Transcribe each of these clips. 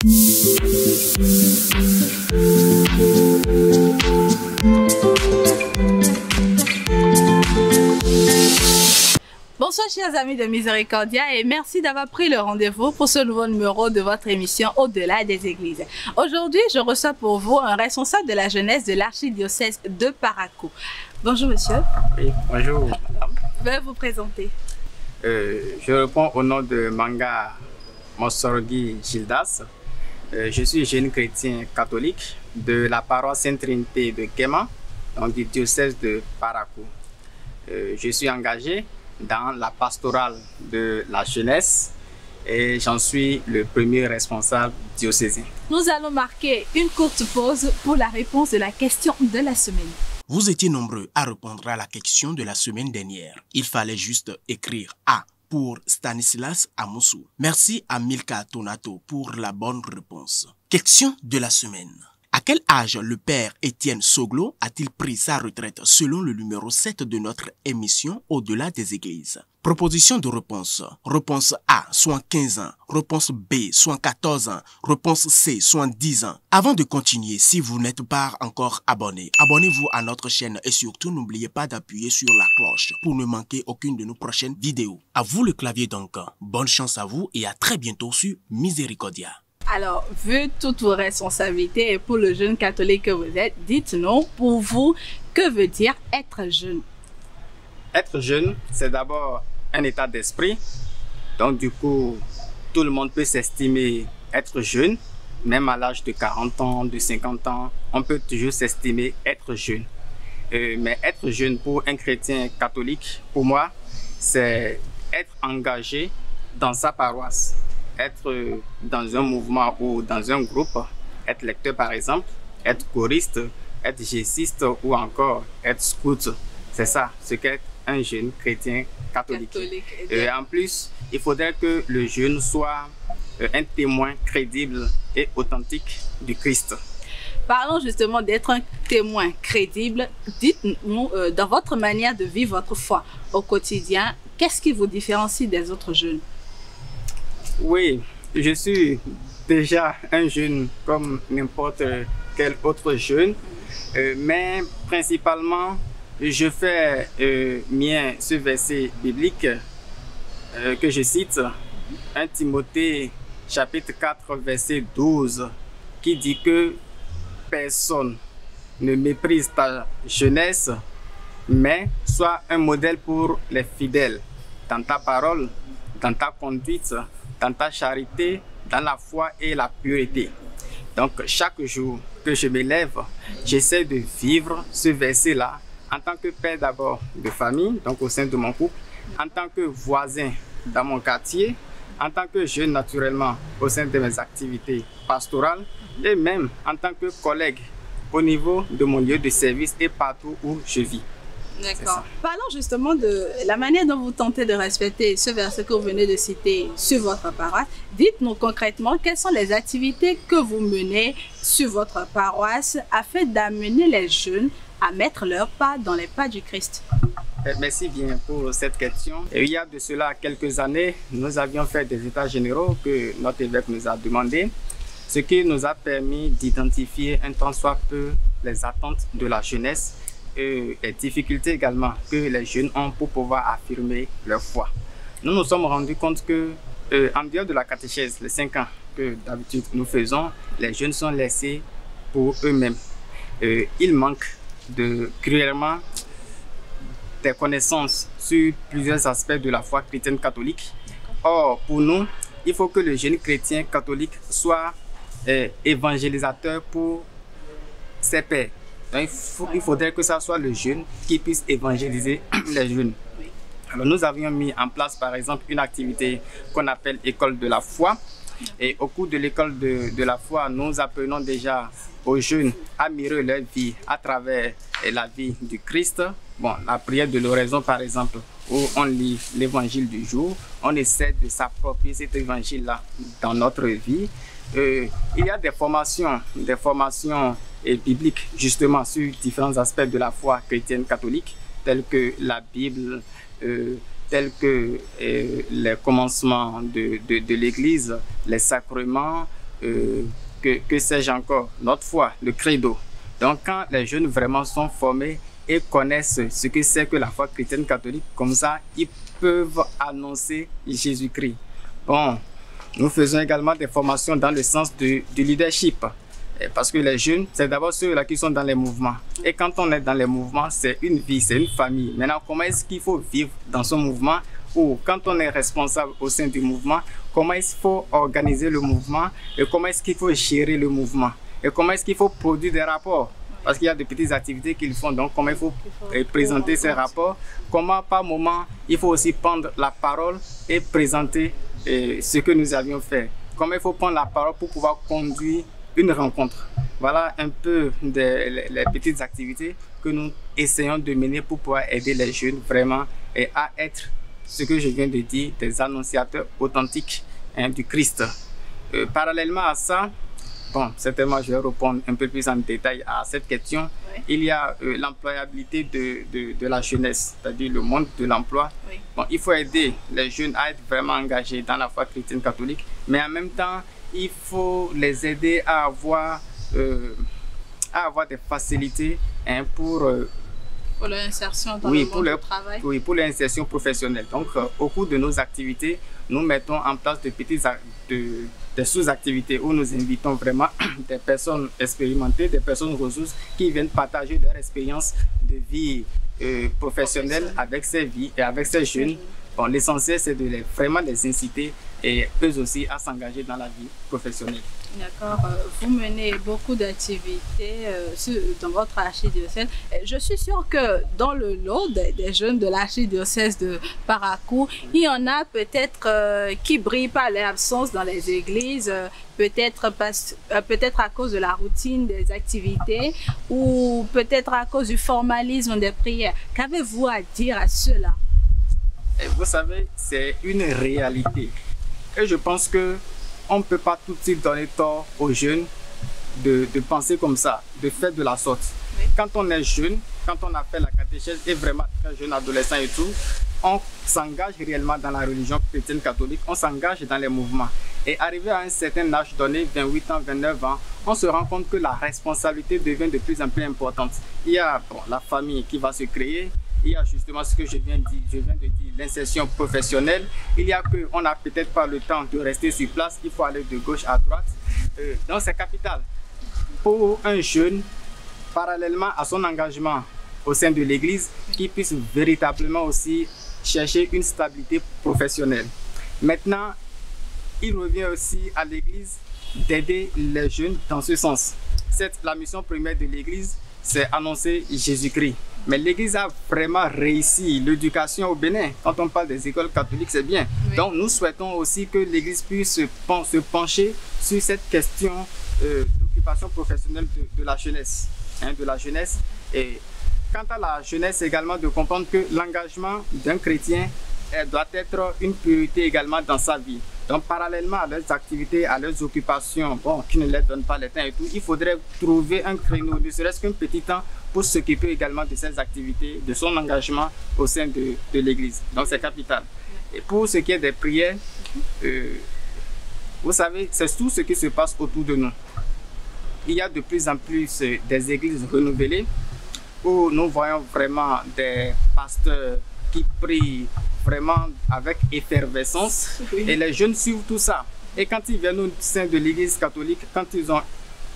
Bonsoir chers amis de Miséricordia et merci d'avoir pris le rendez-vous pour ce nouveau numéro de votre émission Au-delà des Églises. Aujourd'hui, je reçois pour vous un responsable de la jeunesse de l'archidiocèse de Parakou. Bonjour monsieur. Oui, bonjour madame. Veuillez vous présenter. Je réponds au nom de Manga Mossorgui Gildas. Je suis jeune chrétien catholique de la paroisse Sainte-Trinité de Kéma, donc du diocèse de Parakou. Je suis engagé dans la pastorale de la jeunesse et j'en suis le premier responsable diocésain. Nous allons marquer une courte pause pour la réponse de la question de la semaine. Vous étiez nombreux à répondre à la question de la semaine dernière. Il fallait juste écrire A pour Stanislas Amoussou. Merci à Milka Tonato pour la bonne réponse. Question de la semaine. À quel âge le père Étienne Soglo a-t-il pris sa retraite selon le numéro 7 de notre émission Au-delà des Églises? Proposition de réponse. Réponse A, soit 15 ans. Réponse B, soit 14 ans. Réponse C, soit 10 ans. Avant de continuer, si vous n'êtes pas encore abonné, abonnez-vous à notre chaîne et surtout n'oubliez pas d'appuyer sur la cloche pour ne manquer aucune de nos prochaines vidéos. À vous le clavier donc. Bonne chance à vous et à très bientôt sur Miséricordia. Alors, vu toutes vos responsabilités et pour le jeune catholique que vous êtes, dites-nous pour vous, que veut dire être jeune? Être jeune, c'est d'abord un état d'esprit. Donc du coup, tout le monde peut s'estimer être jeune, même à l'âge de 40 ans, de 50 ans, on peut toujours s'estimer être jeune. Mais être jeune pour un chrétien catholique, pour moi, c'est être engagé dans sa paroisse. Être dans un mouvement ou dans un groupe, être lecteur par exemple, être choriste, être gessiste ou encore être scout. C'est ça, ce qu'est un jeune chrétien catholique. Et en plus, il faudrait que le jeune soit un témoin crédible et authentique du Christ. Parlons justement d'être un témoin crédible. Dites-nous, dans votre manière de vivre votre foi au quotidien, qu'est-ce qui vous différencie des autres jeunes? Oui, je suis déjà un jeune comme n'importe quel autre jeune, mais principalement, je fais mien ce verset biblique que je cite, 1 Timothée chapitre 4 verset 12, qui dit que personne ne méprise ta jeunesse, mais sois un modèle pour les fidèles dans ta parole, dans ta conduite, dans ta charité, dans la foi et la pureté. Donc chaque jour que je me lève, j'essaie de vivre ce verset-là en tant que père d'abord de famille, donc au sein de mon couple, en tant que voisin dans mon quartier, en tant que jeune naturellement au sein de mes activités pastorales et même en tant que collègue au niveau de mon lieu de service et partout où je vis. D'accord. Parlons justement de la manière dont vous tentez de respecter ce verset que vous venez de citer sur votre paroisse. Dites-nous concrètement quelles sont les activités que vous menez sur votre paroisse afin d'amener les jeunes à mettre leurs pas dans les pas du Christ. Merci bien pour cette question. Et il y a de cela quelques années, nous avions fait des états généraux que notre évêque nous a demandé, ce qui nous a permis d'identifier un tant soit peu les attentes de la jeunesse et les difficultés également que les jeunes ont pour pouvoir affirmer leur foi. Nous nous sommes rendus compte que en dehors de la catéchèse, les 5 ans que d'habitude nous faisons, les jeunes sont laissés pour eux-mêmes. Il manque cruellement des connaissances sur plusieurs aspects de la foi chrétienne catholique. Or, pour nous, il faut que le jeune chrétien catholique soit évangélisateur pour ses pairs. Donc, il faudrait que ce soit le jeune qui puisse évangéliser les jeunes. Alors, nous avions mis en place, par exemple, une activité qu'on appelle École de la foi. Et au cours de l'école de la foi, nous apprenons déjà aux jeunes à mirer leur vie à travers la vie du Christ. Bon, la prière de l'oraison, par exemple, où on lit l'évangile du jour, on essaie de s'approprier cet évangile-là dans notre vie. Il y a des formations bibliques, justement, sur différents aspects de la foi chrétienne catholique, tels que la Bible, tels que les commencements de l'Église, les sacrements, que sais-je encore, notre foi, le credo. Donc quand les jeunes vraiment sont formés et connaissent ce que c'est que la foi chrétienne catholique, comme ça, ils peuvent annoncer Jésus-Christ. Bon, nous faisons également des formations dans le sens du leadership. Parce que les jeunes, c'est d'abord ceux-là qui sont dans les mouvements. Et quand on est dans les mouvements, c'est une vie, c'est une famille. Maintenant, comment est-ce qu'il faut vivre dans son mouvement? Ou quand on est responsable au sein du mouvement, comment est-ce qu'il faut organiser le mouvement? Et comment est-ce qu'il faut gérer le mouvement? Et comment est-ce qu'il faut produire des rapports? Parce qu'il y a de petites activités qu'ils font, donc comment il faut présenter ces rapports? Comment par moment, il faut aussi prendre la parole et présenter ce que nous avions fait? Comment il faut prendre la parole pour pouvoir conduire une rencontre? Voilà un peu les petites activités que nous essayons de mener pour pouvoir aider les jeunes vraiment et à être ce que je viens de dire, des annonciateurs authentiques du Christ. Parallèlement à ça, bon, certainement je vais répondre un peu plus en détail à cette question. Oui. Il y a l'employabilité de la jeunesse, c'est-à-dire le monde de l'emploi. Oui. Bon, il faut aider les jeunes à être vraiment engagés dans la foi chrétienne catholique, mais en même temps, il faut les aider à avoir des facilités pour l'insertion dans le monde du travail. Oui, pour l'insertion professionnelle. Donc, au cours de nos activités, nous mettons en place des sous-activités où nous invitons vraiment des personnes expérimentées, des personnes ressources qui viennent partager leur expérience de vie professionnelle avec ces vies et avec ces jeunes. Bon, l'essentiel, c'est de vraiment les inciter et eux aussi à s'engager dans la vie professionnelle. D'accord. Vous menez beaucoup d'activités dans votre archidiocèse. Je suis sûre que dans le lot des jeunes de l'archidiocèse de Parakou, il y en a peut-être qui brillent par leur absence dans les églises, peut-être à cause de la routine des activités ou peut-être à cause du formalisme des prières. Qu'avez-vous à dire à cela? Vous savez, c'est une réalité. Et je pense que on ne peut pas tout de suite donner tort aux jeunes de penser comme ça, de faire de la sorte. Oui. Quand on est jeune, quand on a fait la catéchèse et vraiment très jeune adolescent et tout, on s'engage réellement dans la religion chrétienne catholique, on s'engage dans les mouvements. Et arrivé à un certain âge donné, 28 ans, 29 ans, on se rend compte que la responsabilité devient de plus en plus importante. Il y a la famille qui va se créer. Il y a justement ce que je viens de dire, l'insertion professionnelle. Il y a qu'on n'a peut-être pas le temps de rester sur place, il faut aller de gauche à droite. Donc c'est capital pour un jeune, parallèlement à son engagement au sein de l'Église, qu'il puisse véritablement aussi chercher une stabilité professionnelle. Maintenant, il revient aussi à l'Église d'aider les jeunes dans ce sens. La mission première de l'Église, c'est annoncer Jésus-Christ. Mais l'Église a vraiment réussi l'éducation au Bénin. Quand on parle des écoles catholiques, c'est bien. Oui. Donc nous souhaitons aussi que l'Église puisse se pencher sur cette question d'occupation professionnelle de la jeunesse. Et quant à la jeunesse également, de comprendre que l'engagement d'un chrétien doit être une priorité également dans sa vie. Donc, parallèlement à leurs activités, à leurs occupations, bon, qui ne leur donnent pas le temps et tout, il faudrait trouver un créneau, ne serait-ce qu'un petit temps, pour s'occuper également de ces activités, de son engagement au sein de l'Église. Donc, c'est capital. Et pour ce qui est des prières, vous savez, c'est tout ce qui se passe autour de nous. Il y a de plus en plus des églises renouvelées où nous voyons vraiment des pasteurs qui prient vraiment avec effervescence. Oui. Et les jeunes suivent tout ça. Et quand ils viennent au sein de l'Église catholique, quand ils ont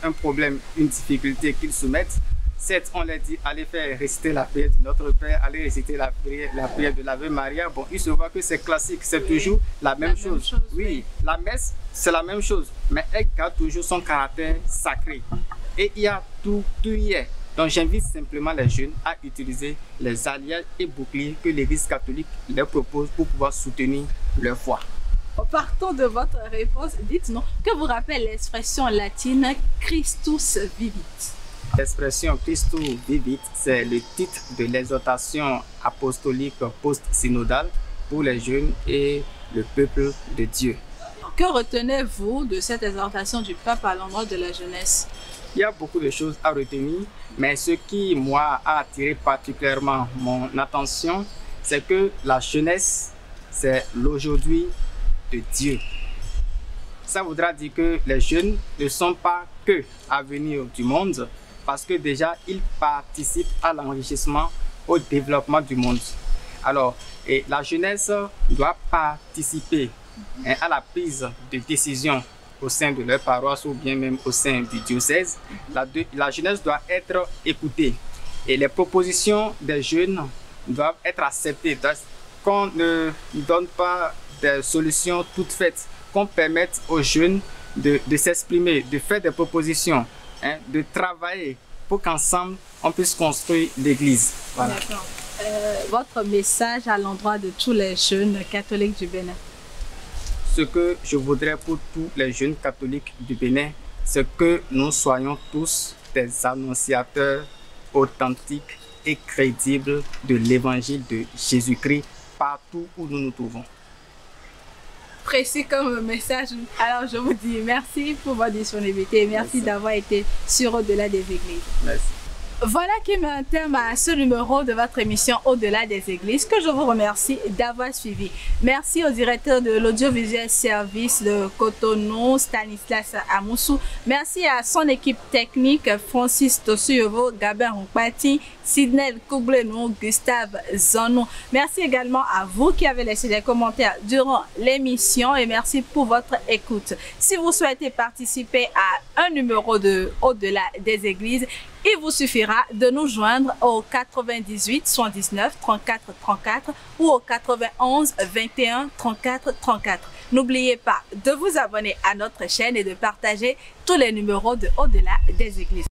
un problème, une difficulté qu'ils soumettent, certes, on leur dit allez faire réciter la prière de notre Père, allez réciter la prière de l'Ave Maria. Bon, ils se voient que c'est classique, c'est oui. Toujours la même chose. Oui, la messe, c'est la même chose, mais elle garde toujours son caractère sacré. Et il y a tout y est. Donc j'invite simplement les jeunes à utiliser les alliages et boucliers que l'Église catholique leur propose pour pouvoir soutenir leur foi. Partons de votre réponse, dites-nous, que vous rappelle l'expression latine Christus vivit? L'expression Christus vivit, c'est le titre de l'exhortation apostolique post-synodale pour les jeunes et le peuple de Dieu. Que retenez-vous de cette exhortation du pape à l'endroit de la jeunesse? Il y a beaucoup de choses à retenir, mais ce qui, moi, a attiré particulièrement mon attention, c'est que la jeunesse, c'est l'aujourd'hui de Dieu. Ça voudra dire que les jeunes ne sont pas que l'avenir du monde, parce que déjà, ils participent à l'enrichissement, au développement du monde. Alors, et la jeunesse doit participer à la prise de décision au sein de leur paroisse ou bien même au sein du diocèse. La jeunesse doit être écoutée et les propositions des jeunes doivent être acceptées. Qu'on ne donne pas des solutions toutes faites, qu'on permette aux jeunes de s'exprimer, de faire des propositions, de travailler pour qu'ensemble on puisse construire l'Église. Voilà. D'accord. Votre message à l'endroit de tous les jeunes catholiques du Bénin? Ce que je voudrais pour tous les jeunes catholiques du Bénin, c'est que nous soyons tous des annonciateurs authentiques et crédibles de l'évangile de Jésus-Christ partout où nous nous trouvons. Précis comme message. Alors je vous dis merci pour votre disponibilité et merci d'avoir été sur Au-delà des Églises. Merci. Voilà qui met un terme à ce numéro de votre émission Au-delà des Églises, que je vous remercie d'avoir suivi. Merci au directeur de l'audiovisuel service de Cotonou, Stanislas Amoussou. Merci à son équipe technique, Francis Tosuyovo, Gabin Rompati, Sidney Koublenou, Gustave Zonou. Merci également à vous qui avez laissé des commentaires durant l'émission et merci pour votre écoute. Si vous souhaitez participer à un numéro de Au-delà des Églises, il vous suffira de nous joindre au 98 79 34 34 ou au 91 21 34 34. N'oubliez pas de vous abonner à notre chaîne et de partager tous les numéros de Au-delà des Églises.